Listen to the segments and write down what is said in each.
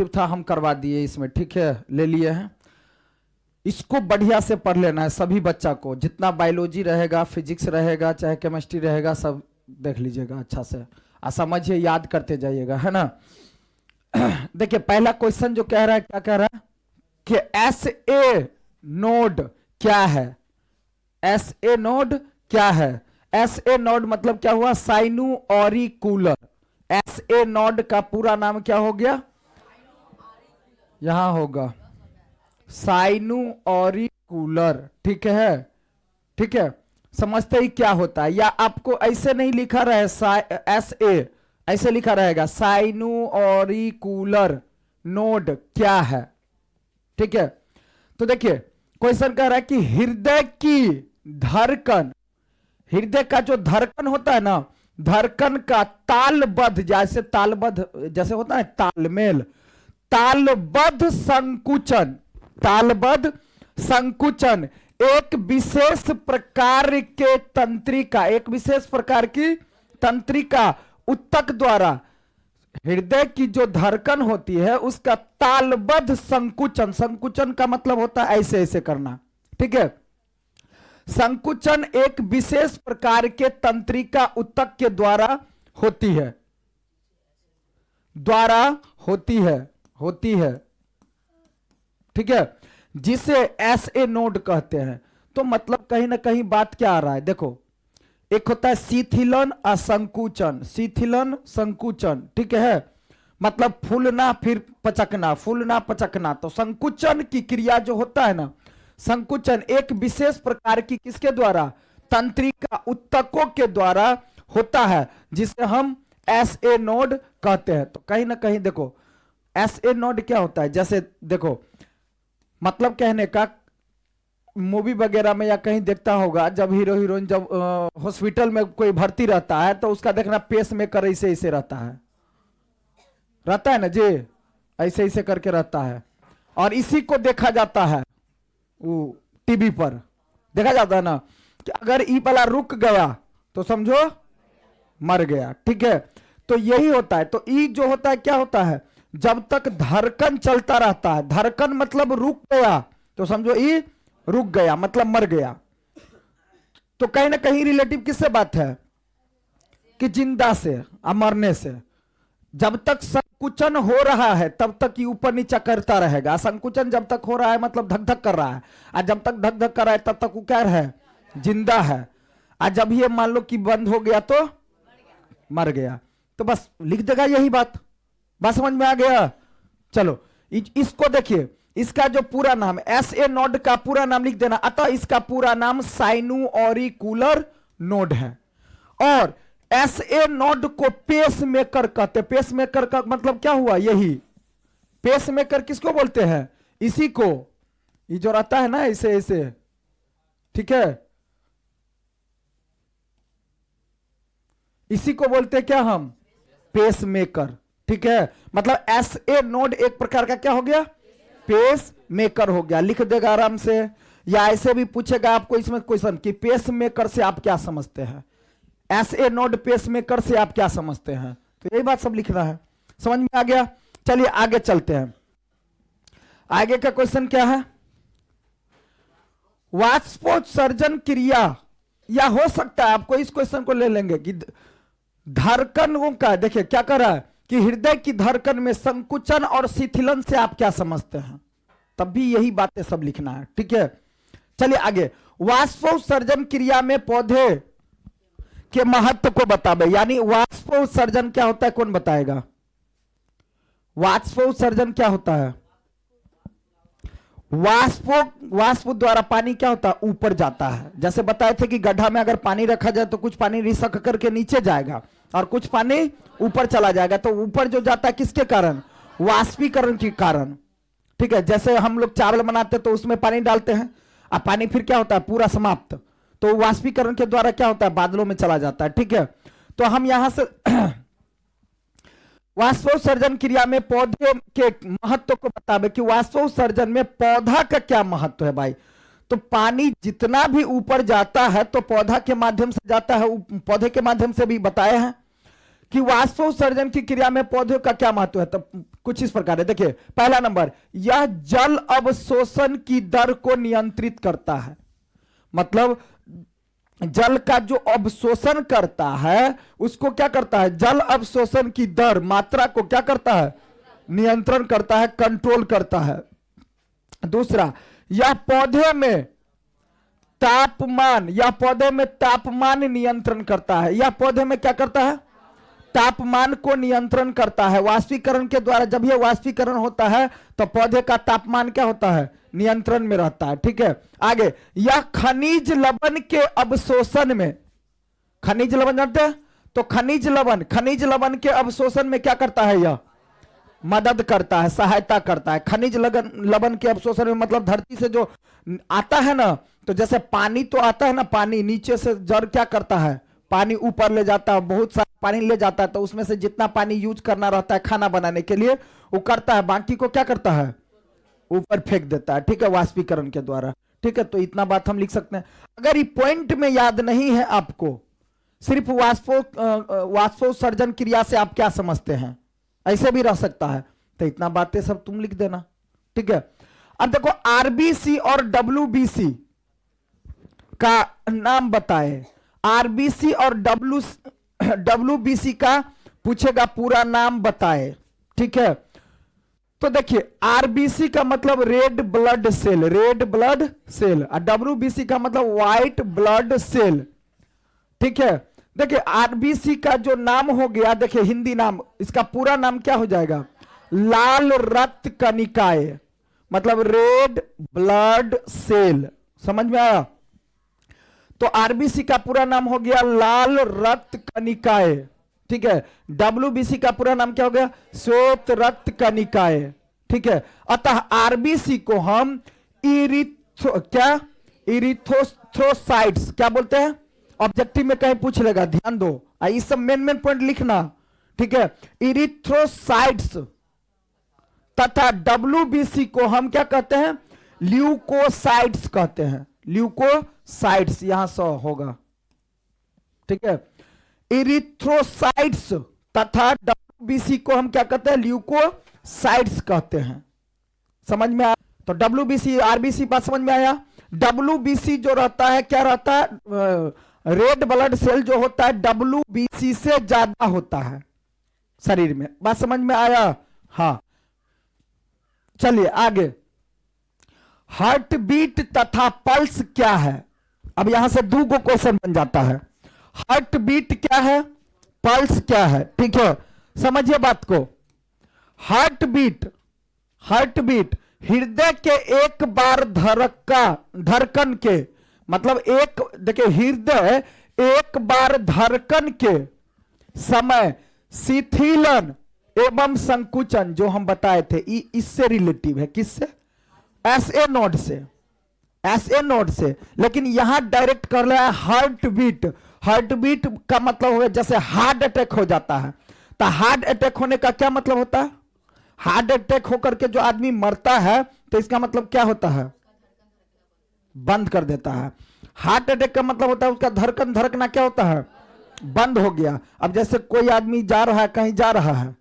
था हम करवा दिए इसमें, ठीक है, ले लिए हैं। इसको बढ़िया से पढ़ लेना है सभी बच्चा को, जितना बायोलॉजी रहेगा, फिजिक्स रहेगा, चाहे केमिस्ट्री रहेगा, सब देख लीजिएगा अच्छा से, और समझिए, याद करते जाइएगा, है ना। देखिए पहला क्वेश्चन जो कह रहा है, क्या कह रहा है कि एस ए नोड क्या है। एस ए नोड क्या है? एस ए नोड मतलब क्या हुआ? साइनुऑरिकुलर। एस ए नोड का पूरा नाम क्या हो गया? यहां होगा साइनुऑरिकुलर, ठीक है, ठीक है। समझते ही क्या होता है, या आपको ऐसे नहीं लिखा रहे एस ए, ऐसे लिखा रहेगा साइनुऑरिकुलर नोड क्या है, ठीक है। तो देखिए क्वेश्चन कह रहा है कि हृदय की धड़कन, हृदय का जो धड़कन होता है ना, धड़कन का तालबद्ध, जैसे तालबद्ध जैसे होता है तालमेल, तालबद्ध संकुचन, तालबद्ध संकुचन एक विशेष प्रकार के तंत्रिका, एक विशेष प्रकार की तंत्रिका उत्तक द्वारा, हृदय की जो धड़कन होती है उसका तालबद्ध संकुचन, संकुचन का मतलब होता है ऐसे ऐसे करना, ठीक है। संकुचन एक विशेष प्रकार के तंत्रिका उत्तक के द्वारा होती है, द्वारा होती है, ठीक है, जिसे एस ए नोड कहते हैं। तो मतलब कहीं ना कहीं बात क्या आ रहा है, देखो एक होता है शिथिलन और संकुचन, शिथिलन संकुचन, ठीक है, मतलब फूलना फिर पचकना, फूलना पचकना। तो संकुचन की क्रिया जो होता है ना, संकुचन एक विशेष प्रकार की किसके द्वारा? तंत्रिका उत्तकों के द्वारा होता है, जिसे हम एस ए नोड कहते हैं। तो कहीं ना कहीं देखो एस ए नोड क्या होता है, जैसे देखो मतलब कहने का, मूवी वगैरह में या कहीं देखता होगा, जब हीरो हीरोइन जब हॉस्पिटल में कोई भर्ती रहता है तो उसका देखना पेस मेकर ऐसे ऐसे रहता है ना जी, ऐसे ऐसे करके रहता है। और इसी को देखा जाता है वो टीवी पर देखा जाता है ना, कि अगर ई वाला रुक गया तो समझो मर गया, ठीक है। तो यही होता है। तो ई जो होता है क्या होता है, जब तक धड़कन चलता रहता है, धड़कन मतलब रुक गया तो समझो ई रुक गया मतलब मर गया। तो कहीं ना कहीं रिलेटिव किससे बात है कि जिंदा से और मरने से। जब तक संकुचन हो रहा है तब तक ये ऊपर नीचे करता रहेगा। संकुचन जब तक हो रहा है मतलब धक धक कर रहा है, और जब तक धक धक कर रहा है तब तक वो क्या है? जिंदा है। और जब ये मान लो कि बंद हो गया तो मर गया। तो बस लिख देगा यही बात समझ में आ गया। चलो इसको देखिए, इसका जो पूरा नाम एस ए नोड का पूरा नाम लिख देना। अतः इसका पूरा नाम साइनुऑरिकुलर नोड है। और एस ए नोड को पेस मेकर कहते हैं। पेस मेकर का मतलब क्या हुआ? यही पेस मेकर किसको बोलते हैं? इसी को, ये जो रहता है ना ऐसे ऐसे, ठीक है, इसी को बोलते हैं क्या हम? पेस मेकर, ठीक है। मतलब एस ए नोड एक प्रकार का क्या हो गया? पेस मेकर हो गया। लिख देगा आराम से। या ऐसे भी पूछेगा आपको इसमें क्वेश्चन कि पेस मेकर से आप क्या समझते हैं, S A node pacemaker से आप क्या समझते हैं। तो यही बात सब लिखना है। समझ में आ गया? चलिए आगे चलते हैं। आगे का क्वेश्चन क्या है? वाष्पोत्सर्जन क्रिया, या हो सकता है आपको इस क्वेश्चन को ले लेंगे कि धड़कनों का, देखिए क्या कर रहा है कि हृदय की धड़कन में संकुचन और शिथिलन से आप क्या समझते हैं, तब भी यही बातें सब लिखना है, ठीक है। चलिए आगे। वाष्पोत्सर्जन क्रिया में पौधे के महत्व को बतावे, यानी वाष्पोत्सर्जन क्या होता है, कौन बताएगा? वाष्पोत्सर्जन क्या होता है? वाष्प द्वारा पानी क्या होता है? ऊपर जाता है। जैसे बताए थे कि गड्ढा में अगर पानी रखा जाए तो कुछ पानी रिसक करके नीचे जाएगा और कुछ पानी ऊपर चला जाएगा। तो ऊपर जो जाता है किसके कारण? वाष्पीकरण के कारण, ठीक है। जैसे हम लोग चावल बनाते हैं तो उसमें पानी डालते हैं और पानी फिर क्या होता है? पूरा समाप्त। तो वाष्पीकरण के द्वारा क्या होता है? बादलों में चला जाता है, ठीक है। तो हम यहां से वाष्पोत्सर्जन क्रिया में पौधे के महत्व को बतावे कि वाष्पोत्सर्जन में पौधा का क्या महत्व है भाई। तो पानी जितना भी ऊपर जाता है तो पौधा के माध्यम से जाता है। पौधे के माध्यम से भी बताए हैं कि वाष्प उत्सर्जन की क्रिया में पौधे का क्या महत्व है। तो कुछ इस प्रकार है, देखिए पहला नंबर, यह जल अवशोषण की दर को नियंत्रित करता है। मतलब जल का जो अवशोषण करता है उसको क्या करता है, जल अवशोषण की दर, मात्रा को क्या करता है, नियंत्रण करता है, कंट्रोल करता है। दूसरा, यह पौधे में तापमान, यह पौधे में तापमान नियंत्रण करता है। यह पौधे में क्या करता है, तापमान को नियंत्रण करता है। वाष्पीकरण के द्वारा जब यह वाष्पीकरण होता है तो पौधे का तापमान क्या होता है, नियंत्रण में रहता है। ठीक है, आगे, यह खनिज लवण के अवशोषण में, खनिज लवण जानते हैं, तो खनिज लवण के अवशोषण में क्या करता है, यह मदद करता है, सहायता करता है। खनिज लवण के अवशोषण में मतलब धरती से जो आता है ना, तो जैसे पानी तो आता है ना, पानी नीचे से जड़ क्या करता है, पानी ऊपर ले जाता है, बहुत सारा पानी ले जाता है, तो उसमें से जितना पानी यूज करना रहता है खाना बनाने के लिए वो करता है, बाकी को क्या करता है, ऊपर फेंक देता है। ठीक है, वाष्पीकरण के द्वारा। ठीक है, तो इतना बात हम लिख सकते हैं। अगर ये पॉइंट में याद नहीं है आपको, सिर्फ वाष्पोत्सर्जन क्रिया से आप क्या समझते हैं, ऐसे भी रह सकता है, तो इतना बातें सब तुम लिख देना। ठीक है, अब देखो आरबीसी और डब्ल्यूबीसी का नाम बताए। आरबीसी और डब्ल्यूबीसी का पूछेगा पूरा नाम बताए। ठीक है, तो देखिए आरबीसी का मतलब red blood cell, red blood cell, और डब्ल्यूबीसी का मतलब व्हाइट ब्लड सेल। ठीक है, देखिए आरबीसी का जो नाम हो गया, देखिए हिंदी नाम, इसका पूरा नाम क्या हो जाएगा, लाल रक्त कणिकाएं, मतलब रेड ब्लड सेल। समझ में आया। तो आरबीसी का पूरा नाम हो गया लाल रक्त कणिकाएं। ठीक है, डब्ल्यूबीसी का पूरा नाम क्या हो गया, श्वेत रक्त कणिकाएं। ठीक है, अतः आरबीसी को हम इरिथ्रोसाइट्स क्या बोलते हैं, ऑब्जेक्टिव में कहीं पूछ लेगा, ध्यान दो, ये सब मेन पॉइंट लिखना। ठीक है, इरिथ्रोसाइट्स तथा डब्ल्यूबीसी को हम क्या कहते हैं, ल्यूकोसाइट्स कहते हैं, ल्यूकोसाइट्स, यहां से होगा। ठीक है, इरिथ्रोसाइट्स तथा डब्ल्यूबीसी को हम क्या कहते हैं, ल्यूकोसाइट्स कहते हैं। समझ में आया। तो डब्ल्यूबीसी आरबीसी बात समझ में आया। डब्ल्यूबीसी जो रहता है क्या रहता है, रेड ब्लड सेल जो होता है डब्ल्यूबीसी से ज्यादा होता है शरीर में। बात समझ में आया। हाँ, चलिए आगे, हार्ट बीट तथा पल्स क्या है। अब यहां से दो क्वेश्चन बन जाता है, हार्ट बीट क्या है, पल्स क्या है। ठीक है, समझिए बात को। हार्ट बीट हृदय के एक बार धड़कन के, मतलब एक, देखिए हृदय एक बार धड़कन के समय शिथिलन एवं संकुचन जो हम बताए थे, इससे रिलेटिव है। किससे, एसए नोड से, एसए नोड से। लेकिन यहां डायरेक्ट कर रहा है हार्ट बीट। हार्ट बीट का मतलब हो, जैसे हार्ट अटैक हो जाता है, तो हार्ट अटैक होने का क्या मतलब होता है, हार्ट अटैक होकर के जो आदमी मरता है तो इसका मतलब क्या होता है, बंद कर देता है। हार्ट अटैक का मतलब होता है उसका धड़कन धड़कना क्या होता है, बंद हो गया। अब जैसे कोई आदमी जा रहा है, कहीं जा रहा है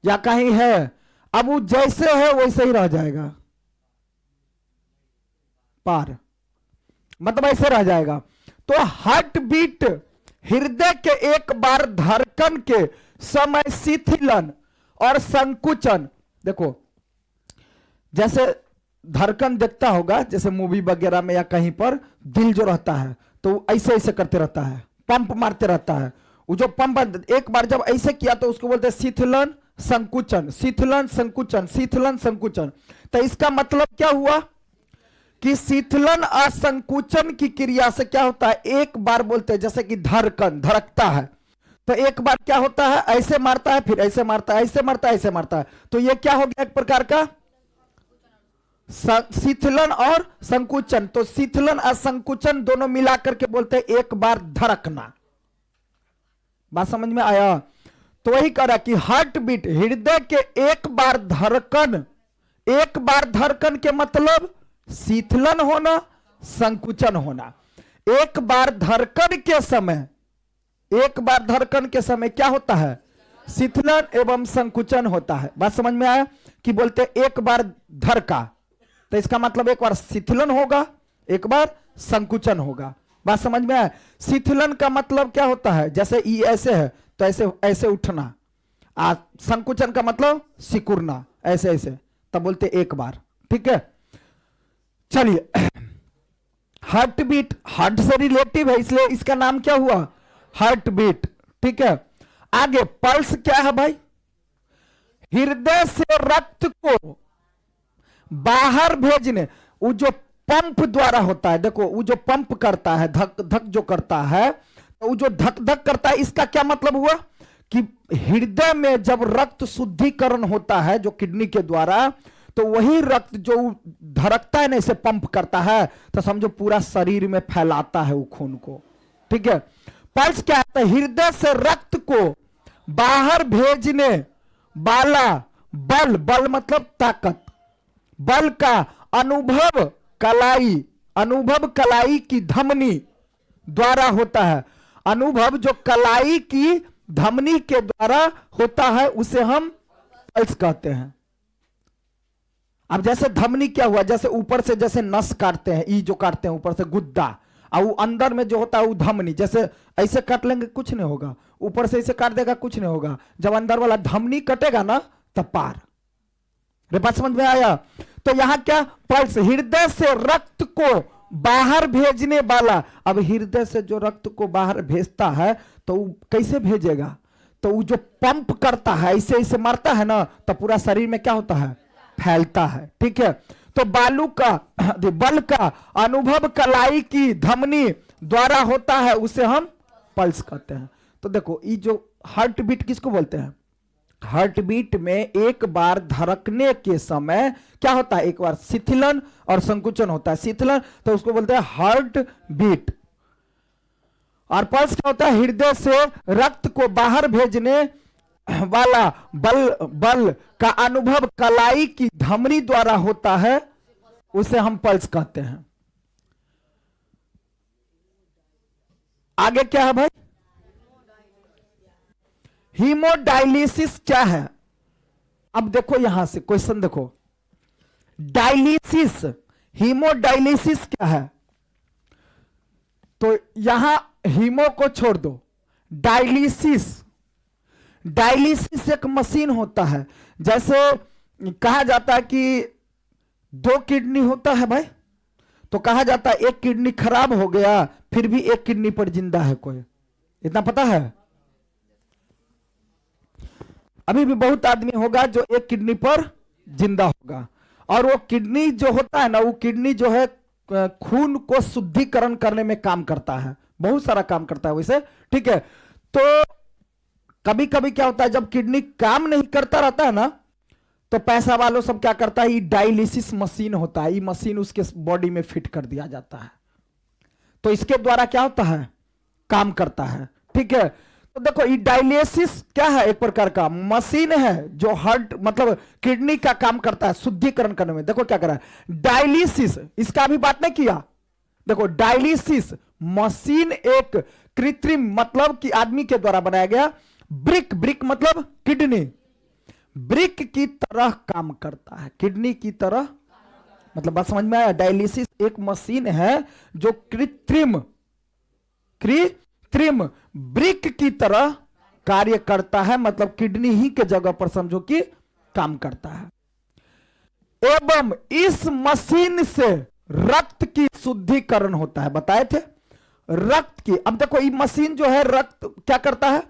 या कहीं है, अब वो जैसे है वैसे ही रह जाएगा, पार, मतलब ऐसे रह जाएगा। तो हार्ट बीट हृदय के एक बार धड़कन के समय शिथिलन और संकुचन। देखो जैसे धड़कन देखता होगा, जैसे मूवी वगैरह में या कहीं पर दिल जो रहता है तो ऐसे ऐसे करते रहता है, पंप मारते रहता है। वो जो पंप एक बार जब ऐसे किया तो उसको बोलते हैं शिथिलन संकुचन, शिथिलन संकुचन, शिथिलन संकुचन। तो इसका मतलब क्या हुआ कि शिथिलन और संकुचन की क्रिया से क्या होता है, एक बार बोलते हैं जैसे कि धड़कन धड़कता है, तो एक बार क्या होता है, ऐसे मारता है, फिर ऐसे मारता है, ऐसे मारता है, ऐसे मारता है। तो ये क्या हो गया, एक प्रकार का शिथिलन और संकुचन। तो शिथिलन और संकुचन दोनों मिलाकर के बोलते हैं एक बार धड़कना। बात समझ में आया। तो वही कह रहा कि हार्ट बीट हृदय के एक बार धड़कन, एक बार धड़कन के मतलब शिथिलन होना, संकुचन होना। एक बार धड़कन के समय एक बार धड़कन के समय क्या होता है? शीतलन एवं संकुचन होता है। बात समझ में आया? कि बोलते एक बार धड़का तो इसका मतलब एक बार शीतलन होगा, एक बार संकुचन होगा। बात समझ में आया? शीतलन का मतलब क्या होता है? जैसे ई ऐसे है तो ऐसे ऐसे उठना, संकुचन का मतलब सिकुड़ना, ऐसे ऐसे, तब बोलते एक बार। ठीक है, चलिए। हार्ट बीट हार्ट से रिलेटिव है, इसलिए इसका नाम क्या हुआ? Heart beat. ठीक है, आगे पल्स क्या है भाई? हृदय से रक्त को बाहर भेजने, वो जो पंप द्वारा होता है, देखो वो जो पंप करता है, धक धक जो करता है, तो वो जो धक धक करता है, इसका क्या मतलब हुआ? कि हृदय में जब रक्त शुद्धिकरण होता है जो किडनी के द्वारा, तो वही रक्त जो धड़कता है ना, इसे पंप करता है, तो समझो पूरा शरीर में फैलाता है वो खून को। ठीक है, पल्स क्या है? हृदय से रक्त को बाहर भेजने वाला बल, बल मतलब ताकत, बल का अनुभव कलाई की धमनी द्वारा होता है। अनुभव जो कलाई की धमनी के द्वारा होता है उसे हम पल्स कहते हैं। अब जैसे धमनी क्या हुआ? जैसे ऊपर से जैसे नस काटते हैं, ई जो काटते हैं ऊपर से गुद्दा, और वो अंदर में जो होता है वो धमनी, जैसे ऐसे काट लेंगे कुछ नहीं होगा, ऊपर से ऐसे काट देगा कुछ नहीं होगा, जब अंदर वाला धमनी कटेगा ना तब पार। रे बात समझ में आया? तो यहां क्या? पल्स हृदय से रक्त को बाहर भेजने वाला। अब हृदय से जो रक्त को बाहर भेजता है तो वो कैसे भेजेगा? तो वो जो पंप करता है, ऐसे ऐसे मारता है ना, तो पूरा शरीर में क्या होता है? फैलता है। ठीक है, तो बल का अनुभव कलाई की धमनी द्वारा होता है, उसे हम पल्स कहते हैं। तो देखो ये जो हार्ट बीट किसको बोलते हैं? हार्ट बीट में एक बार धड़कने के समय क्या होता है? एक बार शिथिलन और संकुचन होता है। शिथिलन तो उसको बोलते हैं हार्ट बीट, और पल्स क्या होता है? हृदय से रक्त को बाहर भेजने वाला बल का अनुभव कलाई की धमनी द्वारा होता है, उसे हम पल्स कहते हैं। आगे क्या है भाई? हीमोडायलिसिस क्या है? अब देखो यहां से क्वेश्चन देखो, डायलिसिस, हीमोडायलिसिस क्या है? तो यहां हीमो को छोड़ दो, डायलिसिस, डायलिसिस एक मशीन होता है। जैसे कहा जाता है कि 2 किडनी होता है भाई, तो कहा जाता है एक किडनी खराब हो गया फिर भी एक किडनी पर जिंदा है कोई, इतना पता है? अभी भी बहुत आदमी होगा जो एक किडनी पर जिंदा होगा, और वो किडनी जो होता है ना, वो किडनी जो है खून को शुद्धिकरण करने में काम करता है, बहुत सारा काम करता है वैसे। ठीक है, तो कभी कभी क्या होता है, जब किडनी काम नहीं करता रहता है ना, तो पैसा वालों सब क्या करता है, ये डायलिसिस मशीन होता है, ये मशीन उसके बॉडी में फिट कर दिया जाता है, तो इसके द्वारा क्या होता है? काम करता है। ठीक है, तो देखो ये डायलिसिस क्या है? एक प्रकार का मशीन है जो हार्ट मतलब किडनी का काम करता है शुद्धिकरण करने में। देखो क्या कर रहा है डायलिसिस, इसका भी बात नहीं किया। देखो डायलिसिस मशीन एक कृत्रिम मतलब कि आदमी के द्वारा बनाया गया ब्रिक, ब्रिक मतलब किडनी, ब्रिक की तरह काम करता है, किडनी की तरह, मतलब बात समझ में आया? डायलिसिस एक मशीन है जो कृत्रिम ब्रिक की तरह कार्य करता है, मतलब किडनी ही के जगह पर समझो कि काम करता है। एवं इस मशीन से रक्त की शुद्धिकरण होता है, बताए थे रक्त की। अब देखो ये मशीन जो है रक्त क्या करता है?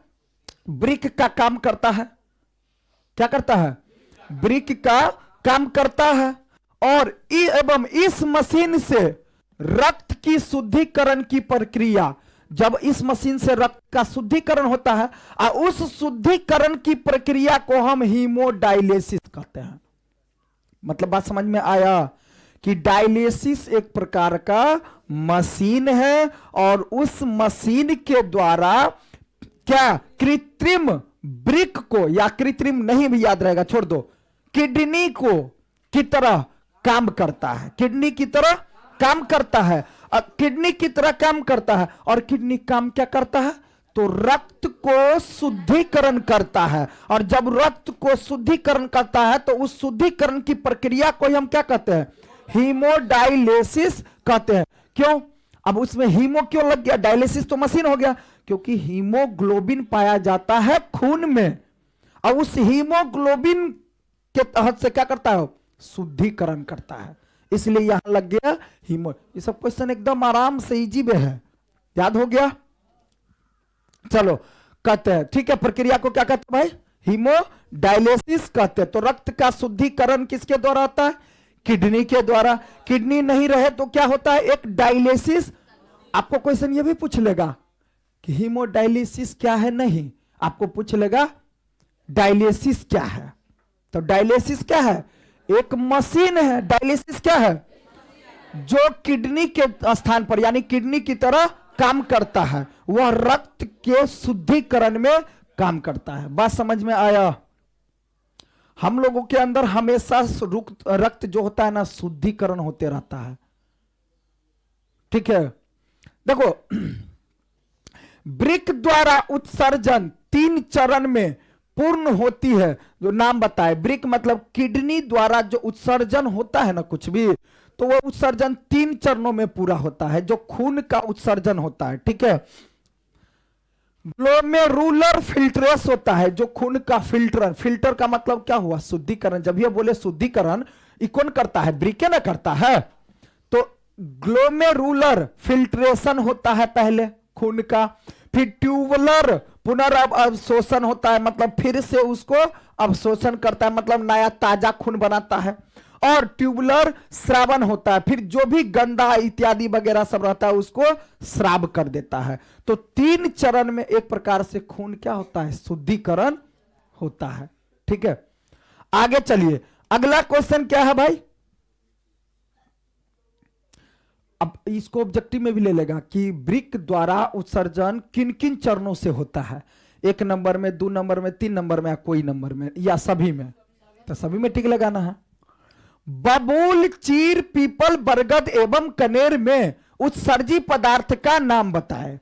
ब्रिक का काम करता है। क्या करता है? ब्रिक का काम करता है, और एवं इस मशीन से रक्त की शुद्धिकरण की प्रक्रिया, जब इस मशीन से रक्त का शुद्धिकरण होता है, और उस शुद्धिकरण की प्रक्रिया को हम हीमोडायलिसिस कहते हैं। मतलब बात समझ में आया कि डायलिसिस एक प्रकार का मशीन है, और उस मशीन के द्वारा क्या कृत्रिम ब्रिक को, या कृत्रिम नहीं भी याद रहेगा छोड़ दो, किडनी को की तरह काम करता है, किडनी की तरह काम करता है, किडनी की तरह काम करता है। और किडनी काम क्या करता है? तो रक्त को शुद्धिकरण करता है, और जब रक्त को शुद्धिकरण करता है तो उस शुद्धिकरण की प्रक्रिया को हम क्या कहते हैं? हीमोडायलिसिस कहते हैं। क्यों? अब उसमें हीमो क्यों लग गया? डायलिसिस तो मशीन हो गया, क्योंकि हीमोग्लोबिन पाया जाता है खून में, और उस हीमोग्लोबिन के तहत से क्या करता है? शुद्धिकरण करता है, इसलिए यहां लग गया हीमो। ये सब क्वेश्चन एकदम आराम से इजी में है, याद हो गया? चलो कहते हैं, ठीक है, प्रक्रिया को क्या कहते हैं भाई? हीमोडायलिसिस कहते हैं। तो रक्त का शुद्धिकरण किसके द्वारा होता है? किडनी के द्वारा। किडनी नहीं रहे तो क्या होता है? एक डायलिसिस। आपको क्वेश्चन ये भी पूछ लेगा कि हीमोडायलिसिस क्या है? नहीं, आपको पूछ लेगा डायलिसिस क्या है। तो डायलिसिस क्या है? एक मशीन है। डायलिसिस क्या है? जो किडनी के स्थान पर, यानी किडनी की तरह काम करता है, वह रक्त के शुद्धिकरण में काम करता है। बात समझ में आया? हम लोगों के अंदर हमेशा रक्त जो होता है ना, शुद्धिकरण होते रहता है, ठीक है। देखो, वृक्क द्वारा उत्सर्जन 3 चरण में पूर्ण होती है। जो नाम बताए, वृक्क मतलब किडनी द्वारा जो उत्सर्जन होता है ना कुछ भी, तो वो उत्सर्जन 3 चरणों में पूरा होता है, जो खून का उत्सर्जन होता है, ठीक है। ग्लोमेरुलर फिल्ट्रेस होता है, जो खून का फिल्टर। फिल्टर का मतलब क्या हुआ? शुद्धिकरण। जब ये बोले शुद्धिकरण, ये कौन करता है? वृक्क ना करता है। तो ग्लोमेरुलर फिल्ट्रेशन होता है पहले खून का, फिर ट्यूबुलर पुनर्अवशोषण होता है, मतलब फिर से उसको अवशोषण करता है, मतलब नया ताजा खून बनाता है, और ट्यूबुलर स्रावन होता है, फिर जो भी गंदा इत्यादि वगैरह सब रहता है उसको स्राव कर देता है। तो 3 चरण में एक प्रकार से खून क्या होता है? शुद्धिकरण होता है, ठीक है। आगे चलिए, अगला क्वेश्चन क्या है भाई? अब इसको ऑब्जेक्टिव में भी ले लेगा कि वृक्क द्वारा उत्सर्जन किन किन चरणों से होता है? 1 नंबर में, 2 नंबर में, 3 नंबर में, या कोई नंबर में, या सभी में? तो सभी में टिक लगाना है। बबूल, चीर, पीपल, बरगद एवं कनेर में उत्सर्जी पदार्थ का नाम बताए।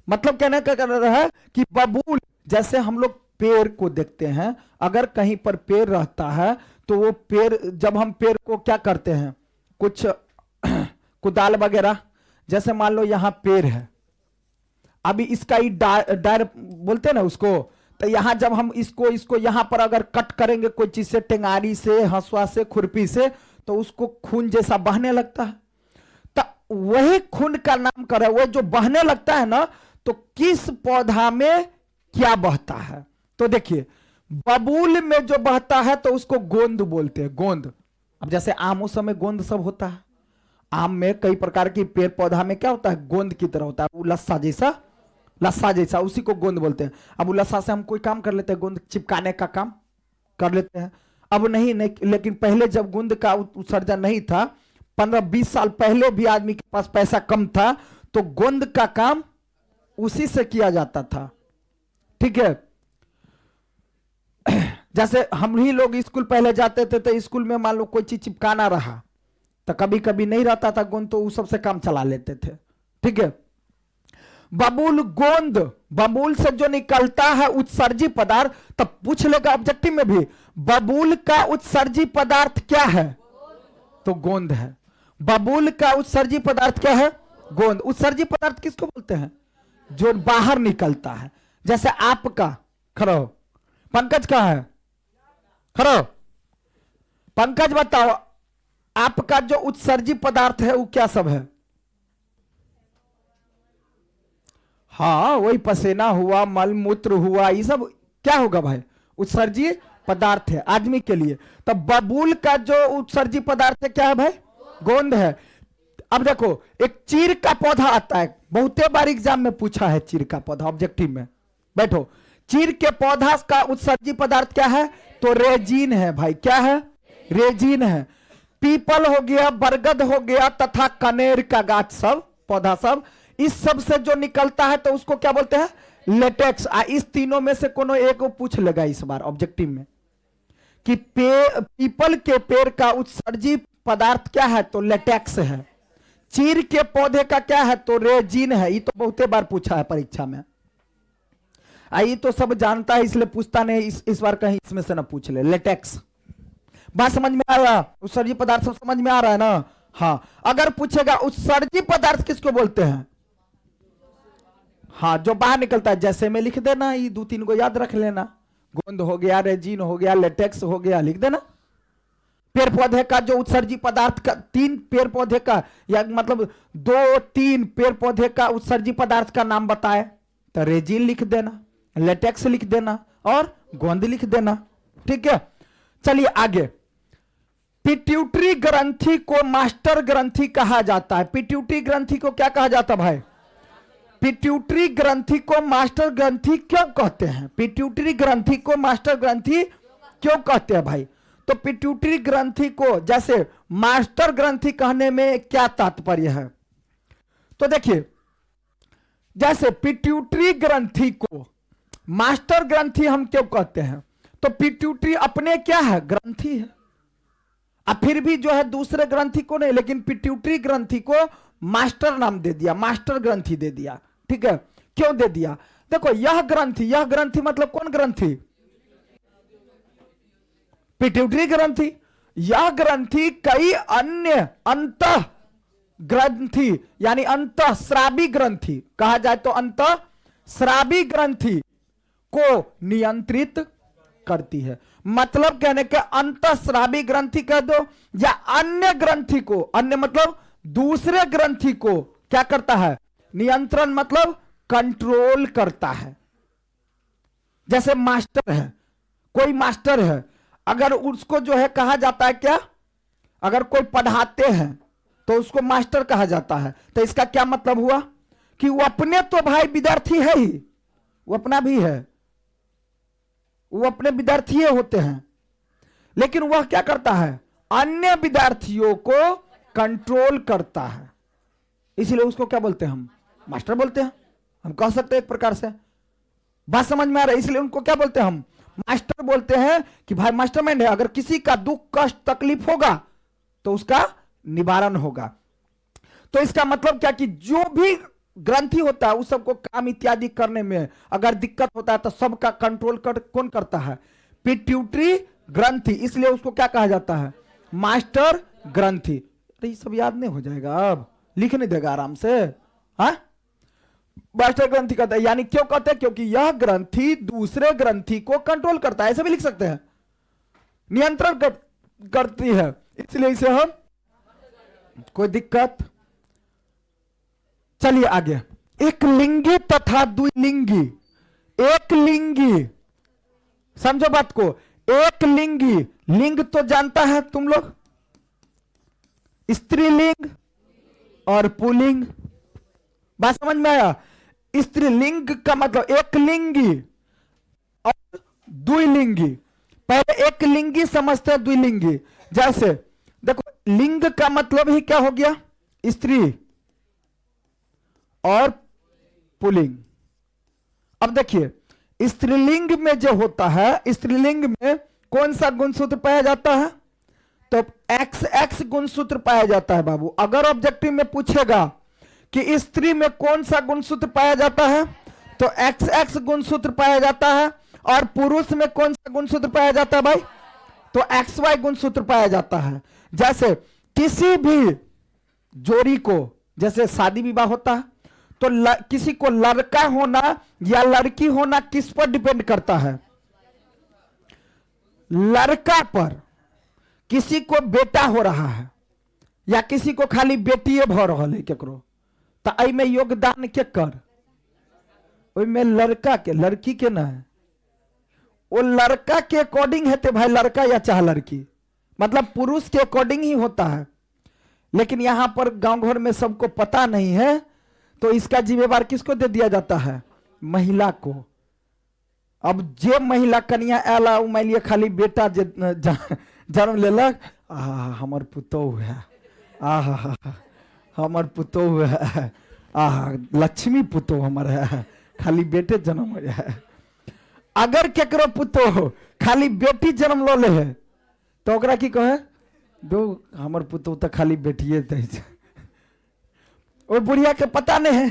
मतलब कहने का कर रहा है कि बबूल, जैसे हम लोग पेड़ को देखते हैं, अगर कहीं पर पेड़ रहता है तो वो पेड़, जब हम पेड़ को क्या करते हैं, कुछ कुदाल वगैरह, जैसे मान लो यहां पेड़ है, अभी इसका डायर बोलते हैं ना उसको, तो यहां जब हम इसको यहां पर अगर कट करेंगे कोई चीज से, टेंगारी से, हंसुआ से, खुरपी से, तो उसको खून जैसा बहने लगता है। तो वही खून का नाम कर रहा है, वो जो बहने लगता है ना, तो किस पौधा में क्या बहता है? तो देखिए, बबूल में जो बहता है तो उसको गोंद बोलते हैं, गोंद। अब जैसे आमों समय गोंद सब होता है, आम में कई प्रकार की पेड़ पौधा में क्या होता है? गोंद की तरह होता है, वो लस्सा जैसा, उसी को गोंद बोलते हैं। अब लस्सा से हम कोई काम कर लेते हैं, गोंद चिपकाने का काम कर लेते हैं। अब नहीं, लेकिन पहले जब गोंद का उत्सर्जन नहीं था, 15-20 साल पहले भी आदमी के पास पैसा कम था, तो गोंद का काम उसी से किया जाता था, ठीक है। जैसे हम ही लोग स्कूल पहले जाते थे, तो स्कूल में मान लो कोई चीज चिपकाना रहा, तो कभी कभी नहीं रहता था गोंद, तो उस सबसे काम चला लेते थे, ठीक है। बबूल, गोंद, बबूल से जो निकलता है उत्सर्जी पदार्थ, तब पूछ लेगा ऑब्जेक्टिव में भी, बबूल का उत्सर्जी पदार्थ क्या है? तो गोंद है। बबूल का उत्सर्जी पदार्थ क्या है? गोंद। उत्सर्जी पदार्थ किसको बोलते हैं? जो बाहर निकलता है। जैसे आपका, खड़ो, पंकज का है, खड़ो, पंकज बताओ, आपका जो उत्सर्जी पदार्थ है वो क्या सब है? हाँ, वही पसीना हुआ, मल मूत्र हुआ, ये सब क्या होगा भाई? उत्सर्जी पदार्थ है आदमी के लिए। तो बबूल का जो उत्सर्जी पदार्थ है क्या है भाई? गोंद है। अब देखो, एक चीर का पौधा आता है, बहुते बार एग्जाम में पूछा है चीर का पौधा, ऑब्जेक्टिव में। बैठो, चीर के पौधा का उत्सर्जी पदार्थ क्या है? तो रेजिन है भाई। क्या है? रेजिन है। पीपल हो गया, बरगद हो गया, तथा कनेर का गाछ सब, पौधा सब, इस सब से जो निकलता है तो उसको क्या बोलते हैं? लेटेक्स। इस तीनों में से कोनो एक को पूछ लेगा इस बार ऑब्जेक्टिव में कि पीपल के पेड़ का उत्सर्जी पदार्थ क्या है? तो लेटेक्स है। चीर के पौधे का क्या है? तो रेजिन है। ये तो बहुते बार पूछा है परीक्षा में। ये तो सब जानता है इसलिए पूछता नहीं, इस बार कहीं इसमें से ना पूछ ले। लेटेक्स, बात समझ में आ रहा है? उत्सर्जी पदार्थ सब समझ में आ रहा है ना? हाँ, अगर पूछेगा उत्सर्जी पदार्थ किसको बोलते हैं? हाँ, जो बाहर निकलता है, जैसे में लिख देना, ये 2-3 को याद रख लेना। गोंद हो गया, रेजिन हो गया, लेटेक्स हो गया, लिख देना। पेड़ पौधे का जो उत्सर्जी पदार्थ का 3 पेड़ पौधे का, या मतलब 2-3 पेड़ पौधे का उत्सर्जी पदार्थ का नाम बताए तो रेजिन लिख देना, लेटेक्स लिख देना और गोंद लिख देना। ठीक है, चलिए आगे। पिट्यूटरी ग्रंथि को मास्टर ग्रंथि कहा जाता है। पिट्यूटरी ग्रंथि को क्या कहा जाता है भाई? पिट्यूटरी ग्रंथि को मास्टर ग्रंथि क्यों कहते हैं? पिट्यूटरी ग्रंथि को मास्टर ग्रंथि क्यों कहते हैं भाई? तो पिट्यूटरी ग्रंथि को जैसे मास्टर ग्रंथि कहने में क्या तात्पर्य है? तो देखिए, जैसे पिट्यूटरी ग्रंथि को मास्टर ग्रंथि हम क्यों कहते हैं? तो पिट्यूटरी अपने क्या है? ग्रंथि है। अब फिर भी जो है दूसरे ग्रंथि को नहीं, लेकिन पिट्यूटरी ग्रंथि को मास्टर नाम दे दिया, मास्टर ग्रंथि दे दिया। ठीक है, क्यों दे दिया? देखो, यह ग्रंथि मतलब कौन ग्रंथि? पिट्यूटरी ग्रंथि। यह ग्रंथि कई अन्य अंतः ग्रंथि यानी अंतःस्रावी ग्रंथि कहा जाए तो अंतःस्रावी ग्रंथि को नियंत्रित करती है। मतलब कहने का अंतःस्रावी ग्रंथि कह दो या अन्य ग्रंथि को, अन्य मतलब दूसरे ग्रंथि को क्या करता है? नियंत्रण मतलब कंट्रोल करता है। जैसे मास्टर है, कोई मास्टर है, अगर उसको जो है कहा जाता है क्या? अगर कोई पढ़ाते हैं तो उसको मास्टर कहा जाता है। तो इसका क्या मतलब हुआ कि वो अपने तो भाई विद्यार्थी है ही, वो अपना भी है, वो अपने विद्यार्थी होते हैं, लेकिन वह क्या करता है? अन्य विद्यार्थियों को कंट्रोल करता है। इसलिए उसको क्या बोलते हैं? हम मास्टर बोलते हैं। हम कह सकते हैं एक प्रकार से, बात समझ में आ रहा है? इसलिए उनको क्या बोलते हैं? हम मास्टर बोलते हैं कि भाई मास्टरमाइंड है। अगर किसी का दुख कष्ट तकलीफ होगा तो उसका निवारण होगा। तो इसका मतलब क्या कि जो भी ग्रंथि होता है उस सबको काम इत्यादि करने में अगर दिक्कत होता है तो सबका कंट्रोल कौन करता है? पिट्यूटरी ग्रंथि। इसलिए उसको क्या कहा जाता है? मास्टर ग्रंथि। अरे ये सब याद नहीं हो जाएगा? अब लिख नहीं देगा आराम से? हाँ, मास्टर ग्रंथि कहता है, यानी क्यों कहते हैं? क्योंकि यह ग्रंथि दूसरे ग्रंथि को कंट्रोल करता है। ऐसे भी लिख सकते हैं, नियंत्रण करती है, इसलिए इसे हम, कोई दिक्कत? चलिए आगे। एक लिंगी तथा द्विलिंगी। एक लिंगी, समझो बात को, एक लिंगी, लिंग तो जानता है तुम लोग, स्त्रीलिंग और पुल्लिंग। बात समझ में आया? स्त्रीलिंग का मतलब एक लिंगी और द्विलिंगी। पहले एक लिंगी समझते हैं, द्विलिंगी। जैसे देखो, लिंग का मतलब ही क्या हो गया? स्त्री और पुल्लिंग। अब देखिए, स्त्रीलिंग में जो होता है, स्त्रीलिंग में कौन सा गुणसूत्र पाया जाता है? तो XX गुणसूत्र पाया जाता है बाबू। अगर ऑब्जेक्टिव में पूछेगा कि स्त्री में कौन सा गुणसूत्र पाया जाता है, तो XX गुणसूत्र पाया जाता है। और पुरुष में कौन सा गुणसूत्र पाया जाता है भाई? तो XY गुणसूत्र पाया जाता है। जैसे किसी भी जोड़ी को, जैसे शादी विवाह होता है तो किसी को लड़का होना या लड़की होना किस पर डिपेंड करता है? लड़का पर। किसी को बेटा हो रहा है या किसी को खाली बेटिए भ रहा है केकरो, तो आई में योगदान के कर, में लड़का के लड़की के ना है, वो लड़का के अकॉर्डिंग है भाई, लड़का या चाहे लड़की, मतलब पुरुष के अकॉर्डिंग ही होता है। लेकिन यहां पर गांव घर में सबको पता नहीं है, तो इसका जिम्मेवार किसको दे दिया जाता है? महिला को। अब जे महिला कन्या आला उ मान लिया खाली बेटा जन्म लेलक, हमर पुतोह है, हमर पुतोह है, लक्ष्मी पुतोह हमर है, खाली बेटे जन्म हो है। अगर केकरो पुतोह खाली बेटी जन्म लो ले है तो ओकरा की कहे? दो हमर पुतोह तो खाली बेटिए दे। और बुढ़िया के पता नहीं है,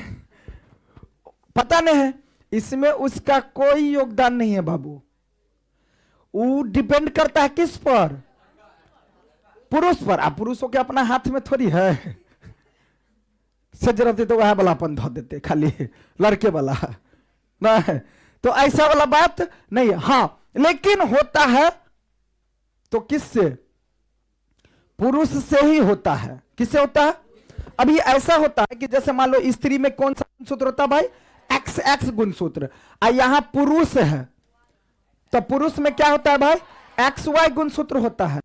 पता नहीं है। इसमें उसका कोई योगदान नहीं है बाबू। वो डिपेंड करता है किस पर? पुरुष पर। अब पुरुषों के अपना हाथ में थोड़ी है। सज रहते तो वह वालापन धो देते, खाली लड़के वाला ना। तो ऐसा वाला बात नहीं है। हाँ, लेकिन होता है तो किससे? पुरुष से ही होता है। किससे होता है? अभी ऐसा होता है कि जैसे मान लो स्त्री में कौन सा गुणसूत्र होता है भाई? एक्स एक्स गुणसूत्र। यहां पुरुष है तो पुरुष में क्या होता है भाई? एक्स वाई गुणसूत्र होता है।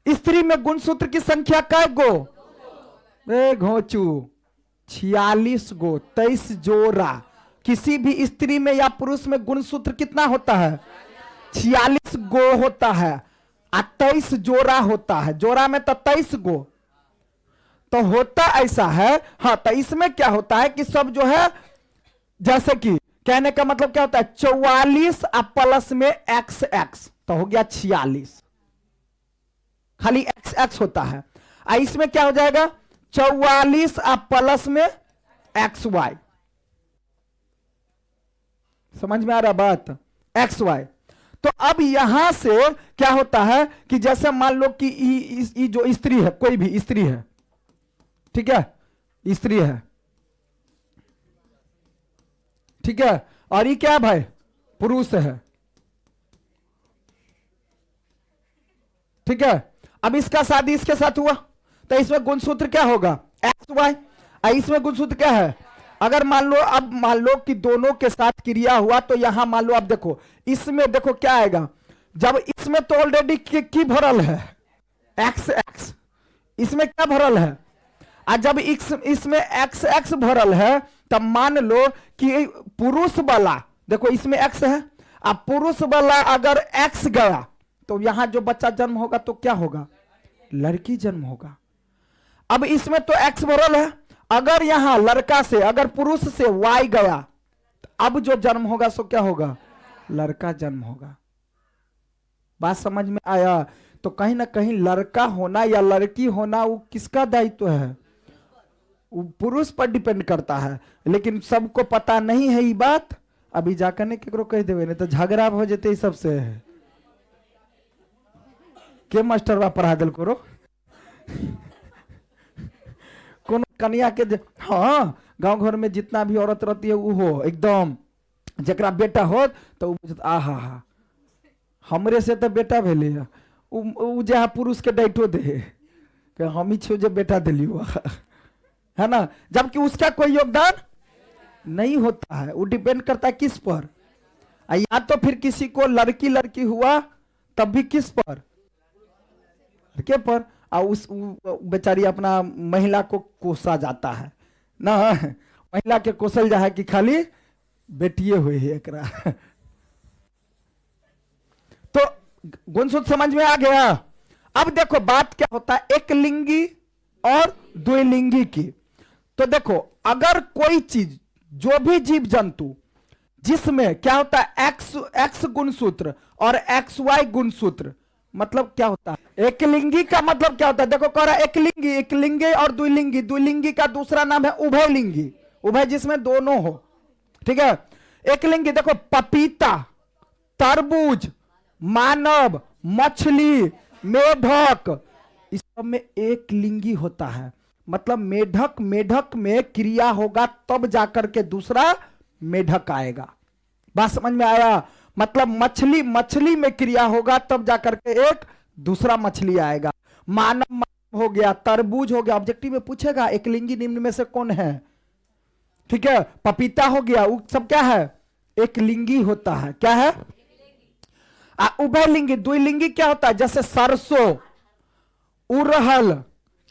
स्त्री में गुणसूत्र की संख्या कै गो? घोचू 46 गो, 23 जोड़ा। किसी भी स्त्री में या पुरुष में गुणसूत्र कितना होता है? 46 गो होता है और 23 जोड़ा होता है। जोड़ा में तो 23 गो। तो होता ऐसा है। हाँ, तो इसमें क्या होता है कि सब जो है, जैसे कि कहने का मतलब क्या होता है? 44 प्लस में एक्स एक्स तो हो गया 46। खाली एक्स एक्स होता है। इसमें क्या हो जाएगा? 44 प्लस में एक्स वाई। समझ में आ रहा बात? X Y. तो अब यहां से क्या होता है कि जैसे मान लो कि ई जो स्त्री है, कोई भी स्त्री है, ठीक है, स्त्री है, ठीक है, और ये क्या है भाई? पुरुष है, ठीक है। अब इसका शादी इसके साथ हुआ तो इसमें गुणसूत्र क्या होगा? X Y. इसमें गुणसूत्र क्या है? अगर मान लो, अब मान लो कि दोनों के साथ क्रिया हुआ तो यहां मान लो, अब देखो इसमें देखो क्या आएगा? जब इसमें तो ऑलरेडी की भरल है एक्स एक्स, इसमें क्या भरल है? और जब इसमें एक्स एक्स भरल है तब मान लो कि पुरुष वाला, देखो इसमें एक्स है, अब पुरुष वाला अगर एक्स गया तो यहां जो बच्चा जन्म होगा तो क्या होगा? लड़की जन्म होगा। अब इसमें तो एक्स भरल है, अगर यहां लड़का से, अगर पुरुष से वाई गया तो अब जो जन्म होगा सो क्या होगा? लड़का जन्म होगा। बात समझ में आया? तो कहीं ना कहीं लड़का होना या लड़की होना वो किसका दायित्व है? वो पुरुष पर डिपेंड करता है। लेकिन सबको पता नहीं है ये बात। अभी जाकर ने केकरो कह देवे नहीं तो झगड़ा हो जाते ही सबसे। के मास्टर बा पढ़ा दिल करो कौन कन्या के हाँ, गांव घर में जितना भी औरत रहती है वो हो एकदम, जरा बेटा हो तो आहा हा हमरे से तो बेटा भेले जहाँ पुरुष के डाइटो दे कि हम ही छो जो बेटा दिली है ना, जबकि उसका कोई योगदान नहीं होता है। वो डिपेंड करता है किस पर? या तो फिर किसी को लड़की लड़की हुआ तब भी किस पर? लड़के पर। और उस बेचारी अपना महिला को कोसा जाता है ना, महिला के कोसल जा है कि खाली बेटिए हुए है एकरा। तो गुणसूत्र समझ में आ गया? अब देखो बात क्या होता है एक लिंगी और द्विलिंगी की। तो देखो अगर कोई चीज, जो भी जीव जंतु जिसमें क्या होता है एक्स एक्स गुणसूत्र और एक्स वाई गुणसूत्र, मतलब क्या होता है? एक लिंगी का मतलब क्या होता है? देखो कह रहा है एक लिंगी, एक लिंगी और द्विलिंगी। द्विलिंगी का दूसरा नाम है उभयलिंगी। उभय जिसमें दोनों हो, ठीक है। एक लिंगी देखो पपीता, तरबूज, मानव, मछली, मेढक, इस सब में एक लिंगी होता है। मतलब मेढक, मेढक में क्रिया होगा तब जाकर के दूसरा मेढक आएगा। बात समझ में आया? मतलब मछली, मछली में क्रिया होगा तब जाकर के एक दूसरा मछली आएगा। मानव, मानव हो गया, तरबूज हो गया। ऑब्जेक्टिव में पूछेगा एक लिंगी निम्न में से कौन है, ठीक है। पपीता हो गया, वो सब क्या है? एक लिंगी होता है। क्या है? उभयलिंगी। द्विलिंगी क्या होता है? जैसे सरसों, उड़हल,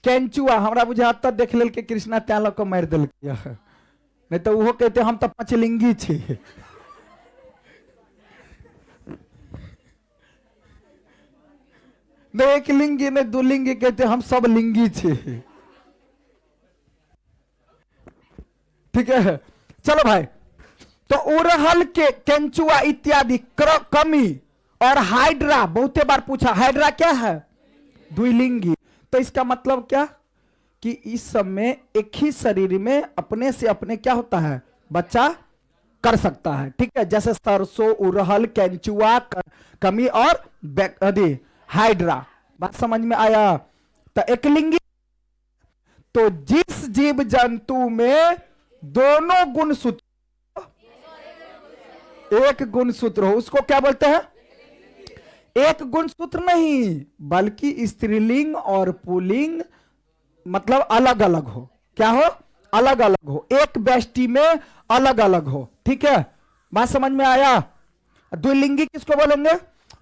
केंचुआ। हमरा बुझा तक देख लेल के कृष्णा त्याल को मार दिल, नहीं तो वो कहते हम तो पांचलिंगी छी। नहीं एक लिंगी नहीं दुलिंगी, कहते हम सब लिंगी छे। ठीक है, चलो भाई। तो उड़हल के, केंचुआ इत्यादि, कमी और हाइड्रा, बहुते बार पूछा हाइड्रा क्या है? द्विलिंगी। तो इसका मतलब क्या कि इस सब में एक ही शरीर में अपने से अपने क्या होता है? बच्चा कर सकता है। ठीक है, जैसे सरसों, उड़हल, केंचुआ, कमी और हाइड्रा। बात समझ में आया? तो एकलिंगी, तो जिस जीव जंतु में दोनों गुणसूत्र, एक गुणसूत्र हो उसको क्या बोलते हैं? एक गुणसूत्र नहीं, बल्कि स्त्रीलिंग और पुल्लिंग मतलब अलग अलग हो। क्या हो? अलग अलग हो, एक व्यष्टि में अलग अलग हो। ठीक है, बात समझ में आया? द्विलिंगी किसको बोलेंगे?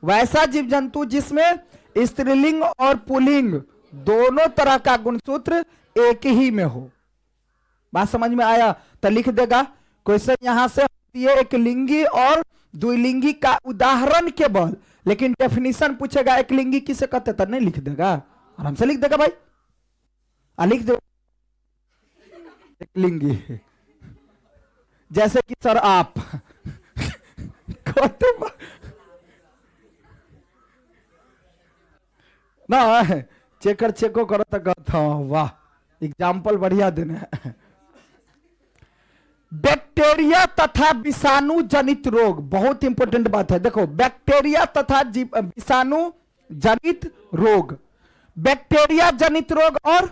वैसा जीव जंतु जिसमें स्त्रीलिंग और पुल्लिंग दोनों तरह का गुणसूत्र एक ही में हो। बात समझ में आया? तो लिख देगा क्वेश्चन यहां से, एक लिंगी और द्विलिंगी का उदाहरण केवल, लेकिन डेफिनेशन पूछेगा एक लिंगी किसे कहते, तो नहीं लिख देगा, आराम से लिख देगा भाई। लिख दो एक लिंगी, जैसे कि सर आप ना चेको करो तो कहता हूं वाह, एग्जाम्पल बढ़िया देने। बैक्टीरिया तथा विषाणु जनित रोग, बहुत इंपॉर्टेंट बात है। देखो, बैक्टीरिया तथा विषाणु जनित रोग, बैक्टीरिया जनित रोग और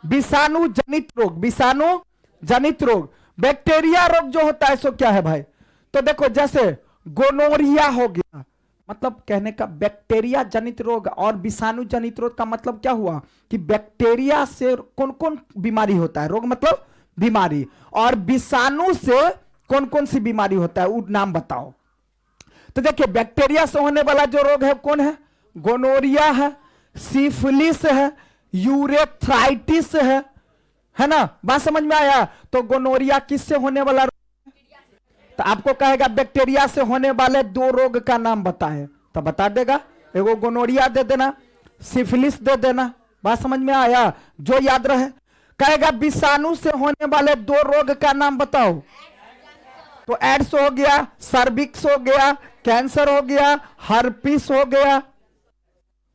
विषाणु जनित रोग। विषाणु जनित रोग, बैक्टीरिया रोग जो होता है सो क्या है भाई? तो देखो, जैसे गोनोरिया हो गया, मतलब कहने का बैक्टीरिया जनित रोग, और विषाणु जनित रोग का मतलब क्या हुआ कि बैक्टीरिया से कौन कौन बीमारी होता है, रोग मतलब बीमारी, और विषाणु से कौन कौन सी बीमारी होता है वो नाम बताओ। तो देखिए, बैक्टीरिया से होने वाला जो रोग है कौन है? गोनोरिया है, सिफिलिस है, यूरेथ्राइटिस है ना? बात समझ में आया? तो गोनोरिया किससे होने वाला रोग? तो आपको कहेगा बैक्टीरिया से होने वाले दो रोग का नाम बताए, तो बता देगा, एगो गोनोरिया दे देना, सिफिलिस दे देना। बात समझ में आया? जो याद रहे। कहेगा विषाणु से होने वाले दो रोग का नाम बताओ, तो एड्स हो गया, सर्विक्स हो गया, कैंसर हो गया, हर्पिस हो गया।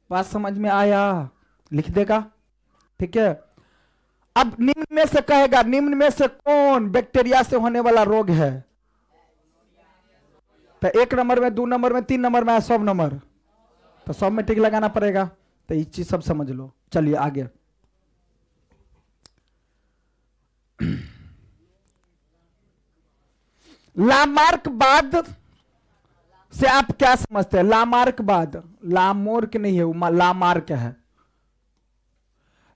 बात समझ में आया? लिख देगा। ठीक है, अब निम्न में से कहेगा, निम्न में से कौन बैक्टीरिया से होने वाला रोग है? तो 1 नंबर में, 2 नंबर में, 3 नंबर में, 100 नंबर, तो 100 में टिक लगाना पड़ेगा। तो ये चीज सब समझ लो। चलिए आगे। लामार्कवाद से आप क्या समझते हैं? लामार्कवाद, लामोर्क नहीं है वो, लामार्क है।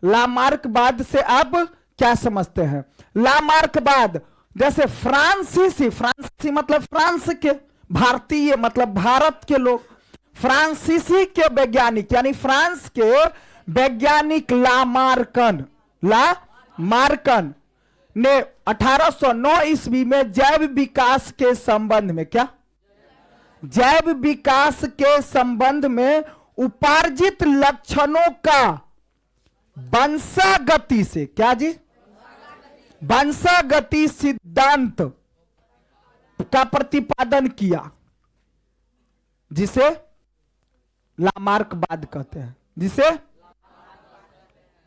लामार्कवाद से आप क्या समझते हैं? लामार्कवाद, जैसे फ्रांसीसी, फ्रांसीसी मतलब फ्रांस के, भारतीय मतलब भारत के लोग, फ्रांसीसी के वैज्ञानिक यानी फ्रांस के वैज्ञानिक लामार्कन ने 1809 ईस्वी में जैव विकास के संबंध में, क्या जैव विकास के संबंध में उपार्जित लक्षणों का वंशागति से, क्या जी, वंशागति सिद्धांत का प्रतिपादन किया, जिसे लामार्कवाद कहते हैं। जिसे,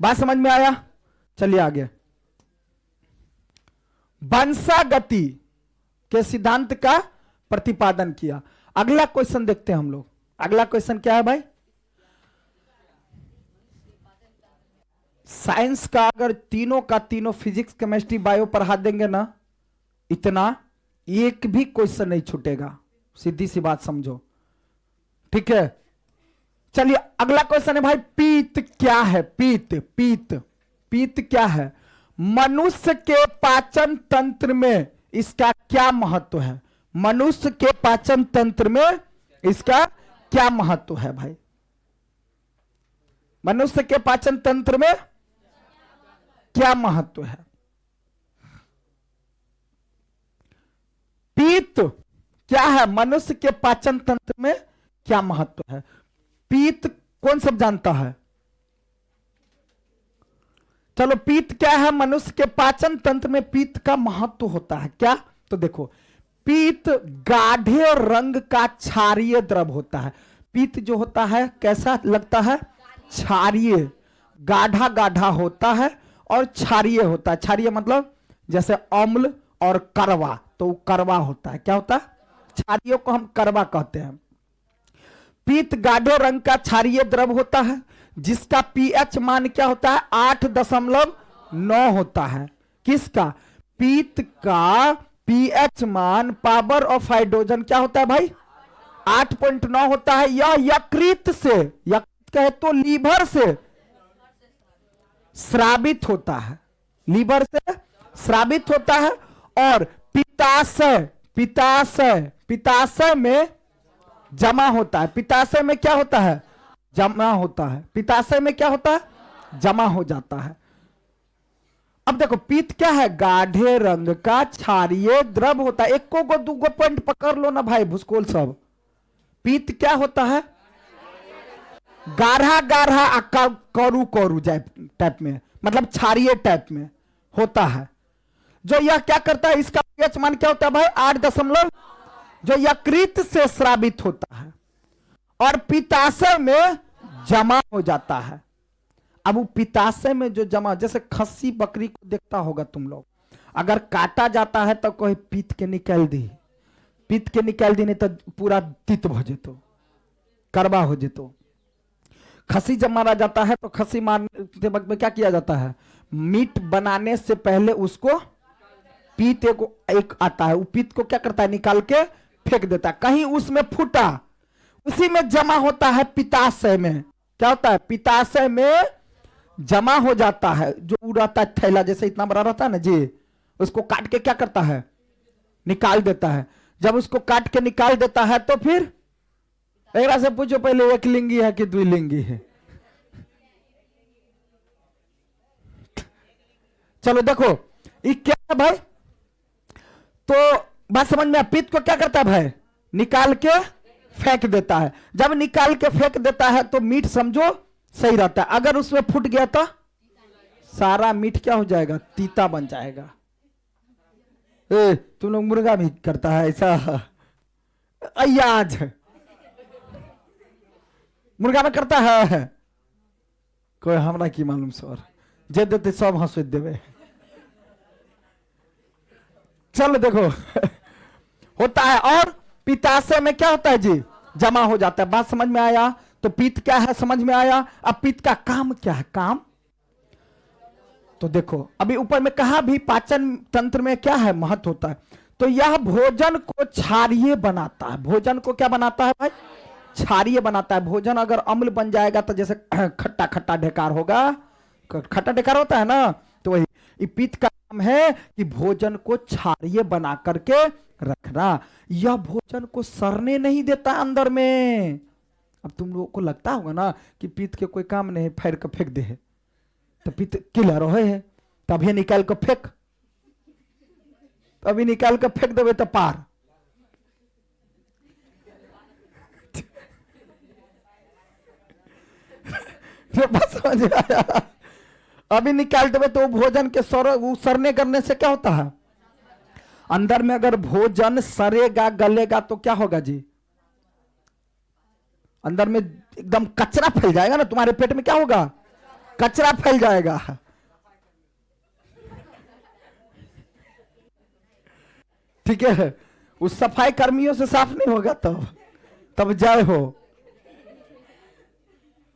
बात समझ में आया? चलिए आगे। वंशागति के सिद्धांत का प्रतिपादन किया। अगला क्वेश्चन देखते हैं हम लोग। अगला क्वेश्चन क्या है भाई? साइंस का अगर तीनों का तीनों, फिजिक्स, केमिस्ट्री, बायो पढ़ा देंगे ना, इतना एक भी क्वेश्चन नहीं छूटेगा, सीधी सी बात समझो। ठीक है, चलिए अगला क्वेश्चन है भाई, पीत क्या है? पीत, पीत, पीत क्या है? मनुष्य के पाचन तंत्र में इसका क्या महत्व है? मनुष्य के पाचन तंत्र में इसका क्या महत्व है भाई? मनुष्य के पाचन तंत्र में क्या महत्व है? पीत क्या है? मनुष्य के पाचन तंत्र में क्या महत्व है? पीत कौन सब जानता है? चलो, पीत क्या है? मनुष्य के पाचन तंत्र में पीत का महत्व होता है क्या? तो देखो, पीत गाढ़े रंग का क्षारीय द्रव होता है। पीत जो होता है कैसा लगता है? क्षारीय, गाढ़ा गाढ़ा होता है और क्षारीय होता है। क्षारीय मतलब जैसे अम्ल और कड़वा, तो वो करवा होता है। क्या होता है? क्षारियों को हम करवा कहते हैं। पीत गाढ़े रंग का क्षारीय द्रव होता है जिसका पीएच मान क्या होता है? 8.9 होता है। किसका? पीत का पीएच मान, पावर ऑफ हाइड्रोजन क्या होता है भाई? 8.9 होता है। यह यकृत से, यकृत कहे तो लीवर से स्रावित होता है, लीवर से स्रावित होता है। और पित्ताशय, पित्ताशय, पित्ताशय में जमा होता है। पित्ताशय में क्या होता है? जमा होता है। पित्ताशय में क्या होता है? जमा हो जाता है। अब देखो पीत क्या है? गाढ़े रंग का क्षारीय द्रव होता है। एक को दूगो पॉइंट पकड़ लो ना भाई भूसकोल सब। पीत क्या होता है? गाढ़ा गाढ़ा करू करू टाइप में, मतलब क्षारीय टाइप में होता है। जो यह क्या करता है? इसका पीएच मान क्या होता है भाई? 8 जो यकृत से स्रावित होता है और पित्ताशय में जमा हो जाता है। अब वो पित्ताशय में जो जमा, जैसे खस्सी बकरी को देखता होगा तुम लोग, अगर काटा जाता है तो कोई पीत के निकाल दी, पीत के निकाल दी, नहीं तो पूरा तित हो जेतो, करवा हो जेतो। खस्सी जब मारा जाता है तो खस्सी मारते वक्त में क्या किया जाता है? मीट बनाने से पहले उसको पीत एक आता है, वो पीत को क्या करता है? निकाल के फेंक देता है। कहीं उसमें फूटा, उसी में जमा होता है पित्ताशय में। क्या होता है? पित्ताशय में जमा हो जाता है। जो रहता है थैला जैसे इतना बड़ा रहता है ना जी, उसको काट के क्या करता है? निकाल देता है। जब उसको काट के निकाल देता है तो फिर एक से पूछो पहले एक लिंगी है कि द्विलिंगी है? चलो देखो ये क्या है भाई? तो बात समझ में? पित्त को क्या करता है भाई? निकाल के फेंक देता है। जब निकाल के फेंक देता है तो मीट समझो सही रहता है। अगर उसमें फूट गया तो सारा मीट क्या हो जाएगा? तीता बन जाएगा। तुम लोग मुर्गा भी करता है ऐसा? अयाज मुर्गा में करता है कोई? हमरा की मालूम सर, जे देते सब हंस देवे। चलो देखो होता है। और पित्ताशय में क्या होता है जी? जमा हो जाता है। बात समझ में आया? तो पित्त क्या है समझ में आया। अब पित्त का काम क्या है? काम तो देखो अभी ऊपर में कहा भी पाचन तंत्र में क्या है? महत्व होता है। तो यह भोजन को क्षारीय बनाता है। भोजन को क्या बनाता है भाई? क्षारीय बनाता है। भोजन अगर अम्ल बन जाएगा तो जैसे खट्टा खट्टा ढेकार होगा, खट्टा ढेकार होता है ना, तो वही पित्त का काम है कि भोजन को क्षारीय बना करके रखना। यह भोजन को सड़ने नहीं देता अंदर में। अब तुम लोगों को लगता होगा ना कि पित्त के कोई काम नहीं, फाड़ के फेंक दे है तो पित्त किला रहे है, तभी निकाल के फेंक, तभी निकाल के फेंक देवे तो पार। बस समझ आया? अभी निकाल देवे तो भोजन के सड़ने करने से क्या होता है? अंदर में अगर भोजन सड़ेगा गलेगा तो क्या होगा जी? अंदर में एकदम कचरा फैल जाएगा ना। तुम्हारे पेट में क्या होगा? कचरा फैल जाएगा। ठीक है? उस सफाई कर्मियों से साफ नहीं होगा तब जय हो।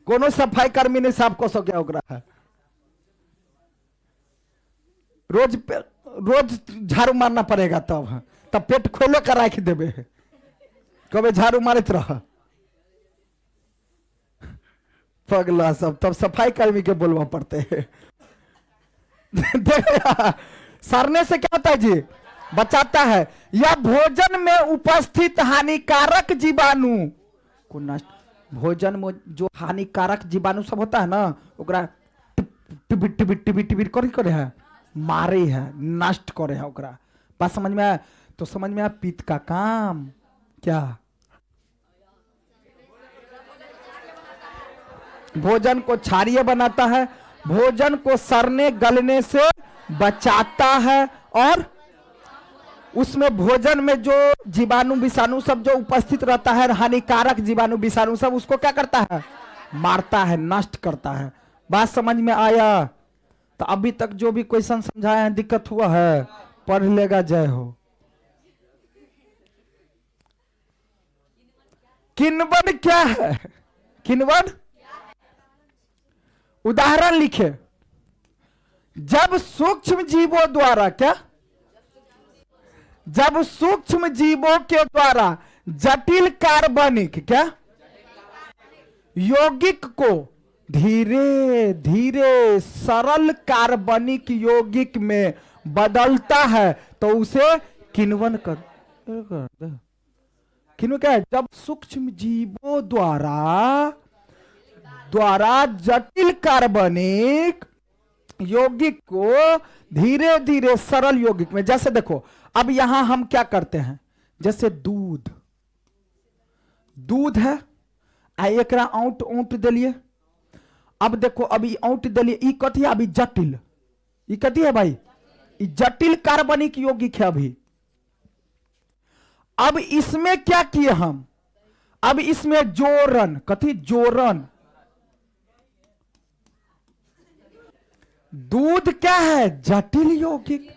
कोनो सफाई कर्मी नहीं साफ कर सके ओकरा। रोज झाड़ू मारना पड़ेगा तब पेट खोलो कर रख देवे, कभी झाड़ू मारत रह पगला सब। तब सफाई कर्मी के बोलवा पड़ते हैं। सड़ने से क्या होता है जी? बचाता है। यह भोजन में उपस्थित हानिकारक जीवाणु को नष्ट, भोजन में जो हानिकारक जीवाणु सब होता है ना, ओकरा टिबिट टिबिट टिबिट टिबिट करे है, मारे है, नष्ट करे है ओकरा। बात समझ में आया? तो समझ में आया पित्त का काम क्या? भोजन को क्षारीय बनाता है, भोजन को सड़ने गलने से बचाता है, और उसमें भोजन में जो जीवाणु विषाणु सब जो उपस्थित रहता है, हानिकारक जीवाणु विषाणु सब, उसको क्या करता है? मारता है, नष्ट करता है। बात समझ में आया? तो अभी तक जो भी क्वेश्चन समझाया है दिक्कत हुआ है, पढ़ लेगा जय हो। किण्वन क्या है? किण्वन उदाहरण लिखे। जब सूक्ष्म जीवों द्वारा क्या, जब सूक्ष्म जीवों के द्वारा जटिल कार्बनिक क्या यौगिक को धीरे धीरे सरल कार्बनिक यौगिक में बदलता है तो उसे किण्वन कर किण्वन क्या है? जब सूक्ष्म जीवों द्वारा जटिल कार्बनिक यौगिक को धीरे धीरे सरल यौगिक में, जैसे देखो अब यहां हम क्या करते हैं, जैसे दूध है एक औंट ऊंट दिलिए। अब देखो अभी औंट दिलिए, ई कथी है अभी जटिल, ई कथी है भाई, ई जटिल कार्बनिक यौगिक है अभी। अब इसमें क्या किए हम, अब इसमें जोरन, कथी जोरन, दूध क्या है जटिल यौगिक,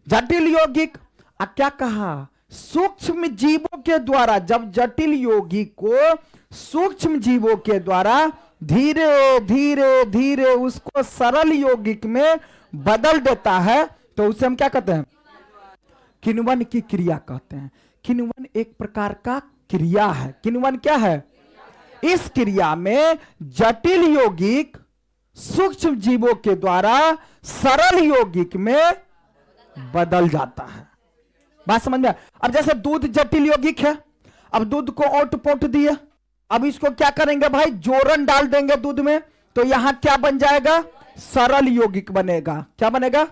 जटिल यौगिक। अब क्या कहा, सूक्ष्म जीवों के द्वारा जब जटिल यौगिक को सूक्ष्म जीवों के द्वारा धीरे धीरे धीरे उसको सरल यौगिक में बदल देता है तो उसे हम क्या कहते हैं, किण्वन की क्रिया कहते हैं। किण्वन एक प्रकार का क्रिया है। किण्वन क्या है, इस क्रिया में जटिल यौगिक सूक्ष्म जीवों के द्वारा सरल यौगिक में बदल जाता है। बात समझ में? अब जैसे दूध जटिल यौगिक है, अब दूध को ओट पोट दिए, अब इसको क्या करेंगे भाई, जोरन डाल देंगे दूध में, तो यहां क्या बन जाएगा, सरल यौगिक बनेगा। क्या बनेगा,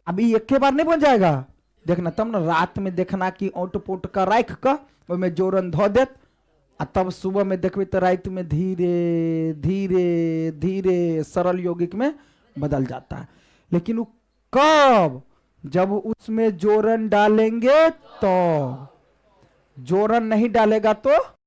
अभी एक के बार नहीं बन जाएगा, देखना तब ना रात में देखना कि ओट पोट का राख का में जोरन धो देत, तब सुबह में देखबे तो रात में धीरे धीरे धीरे सरल यौगिक में बदल जाता है। लेकिन वो कब, जब उसमें जोरन डालेंगे तो, जोरन नहीं डालेगा तो